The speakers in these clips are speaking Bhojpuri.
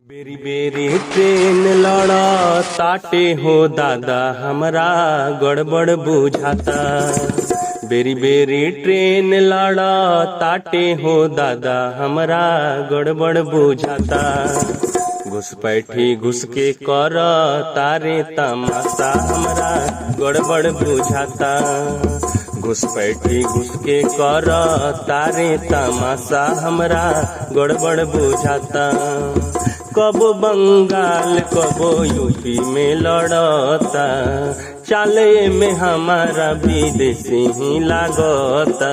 बेरी बेरी ट्रेन लड़ा ताटे हो दादा हमरा गड़बड़ बुझाता। बेरी बेरी ट्रेन लड़ा ताटे हो दादा हमरा गड़बड़ बुझाता। घुसपैठी घुस के कर तारे तमाशा हमरा गड़बड़ बुझाता। घुसपैठी घुस के कर तारे तमाशा हमरा गड़बड़ बुझाता। कब बंगाल कब यूपी में लड़ता, चाले में हमारा विदेशी ही लागता।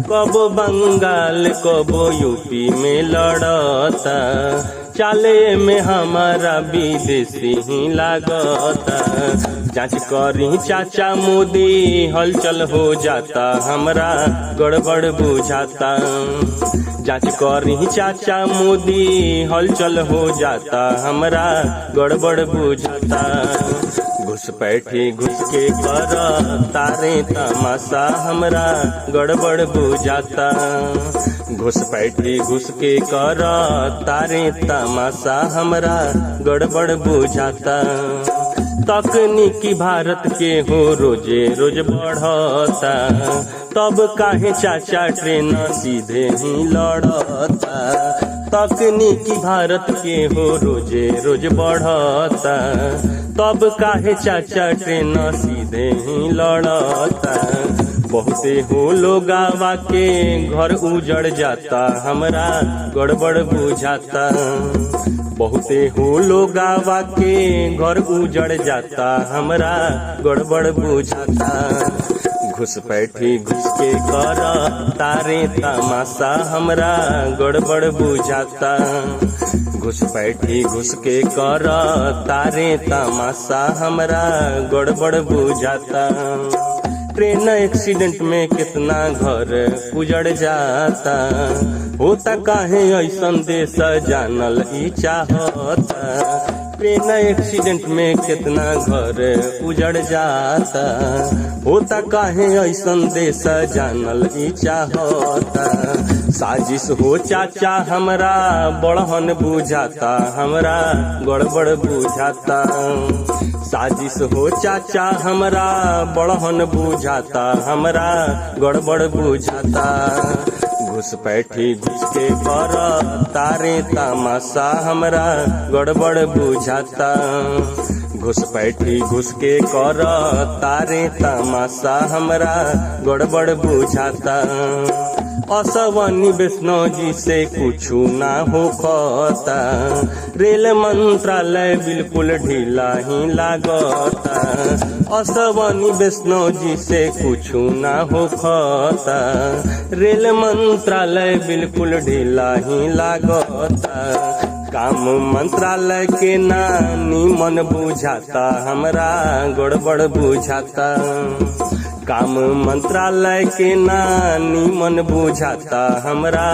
कब बंगाल कब यूपी में लड़ता, चाले में हमारा विदेशी ही लागता। जांच करी चाचा मोदी हलचल हो जाता, हमरा गड़बड़ बुझाता। जांच करी चाचा मोदी हलचल हो जाता, हमरा गड़बड़ बुझाता। घुसपैठी घुस के कर तारे तमाशा हमरा गड़बड़ बुझाता। घुसपैठी घुस के कर तारे तमाशा हमरा गड़बड़ बुझाता। तकनीकी भारत के हो रोजे रोज बढ़ता, तब काहे चाचा ट्रेन सीधे ही लड़ता। तकनीकी भारत के हो रोजे रोज बढ़ता, तब काहे चाचा ट्रेन सीधे ही लड़ता। बहुते हो लोगावा के घर उजड़ जाता, हमरा गड़बड़ बुझाता। बहुते हो लोगावा के घर उजड़ जाता, हमरा गड़बड़ बुझाता। घुसपैठी घुस के कर तारे तमाशा हमरा गड़बड़ बुझाता। घुसपैठी घुस के कर तारे तमाशा हमरा गड़बड़ बुझाता। ट्रेन एक्सीडेंट में कितना घर उजड़ जाता, होता काहे ऐसन देश जानल ई चाहता। ट्रेन एक्सीडेंट में कितना घर उजड़ जाता, होता काहे ऐसन देश जानल ई चाहता। साजिश हो चाचा हमरा बड़हन बुझाता, हमरा गड़बड़ बुझाता। साजिश हो चाचा हमरा बड़हन बुझाता, हमरा गड़बड़ बुझाता। घुसपैठी घुस के कर तारे तमाशा हमरा गड़बड़ बुझाता। घुसपैठी घुस के कर तारे तमाशा हमरा गड़बड़ बुझाता। असवनी वैष्णव जी से कुछु ना होता, रेल मंत्रालय बिल्कुल ढीला ही लागता। असवनी वैष्णव जी से कुछु ना होता, रेल मंत्रालय बिल्कुल ढीला ही लागता। काम मंत्रालय के ना निमन बुझाता, हमरा गड़बड़ बुझाता। काम मंत्रालय के ना निमन बुझाता, हमरा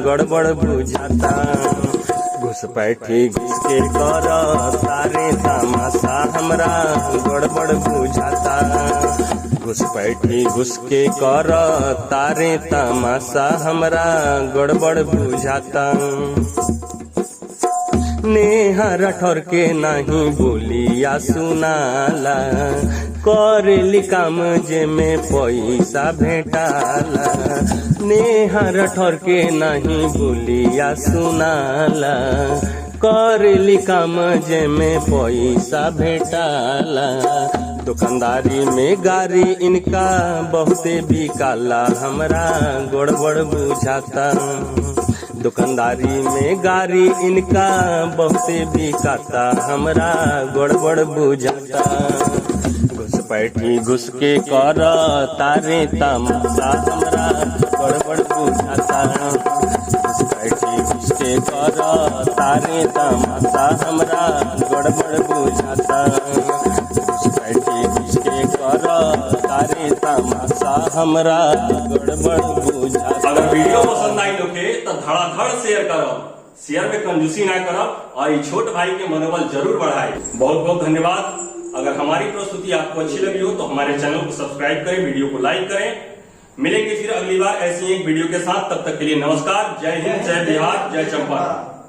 गड़बड़ बुझाता। घुसपैठी घुस के कर तारे तमाशा हमरा गड़बड़ बुझाता। घुसपैठी घुस के कर तारे तमाशा हमरा गड़बड़ बुझाता। नेहा राठौर के नहीं बोलिया सुनाला, करेली काम जे में पैसा भेटाला। नेहा राठौर के नहीं बोलिया सुनाला, करेली काम जे में पैसा भेटाला। दुकानदारी में गाड़ी इनका बहुते बिकाला, हमरा गड़बड़ बुझाता। दुकानदारी में गाड़ी इनका बहुते बिकाता, हमरा गड़बड़ बुझाता। घुसपैठी घुस के कर तारे तमाशा हमरा गड़बड़ बुझाता। घुसपैठी घुस के कर तारे तमाशा हमरा गड़बड़ बुझाता। घुसपैठी घुस के कर तारे तमाशा हमरा गड़बड़ बुझाता। अगर वीडियो पसंद आई लोग तो धड़ाधड़ शेयर करब, शेयर में कंजूसी ना करब और ये छोट भाई के मनोबल जरूर बढ़ाए। बहुत बहुत धन्यवाद। अगर हमारी प्रस्तुति आपको अच्छी लगी हो तो हमारे चैनल को सब्सक्राइब करें, वीडियो को लाइक करें। मिलेंगे फिर अगली बार ऐसी एक वीडियो के साथ, तब तक के लिए नमस्कार। जय हिंद, जय बिहार, जय चंपारण।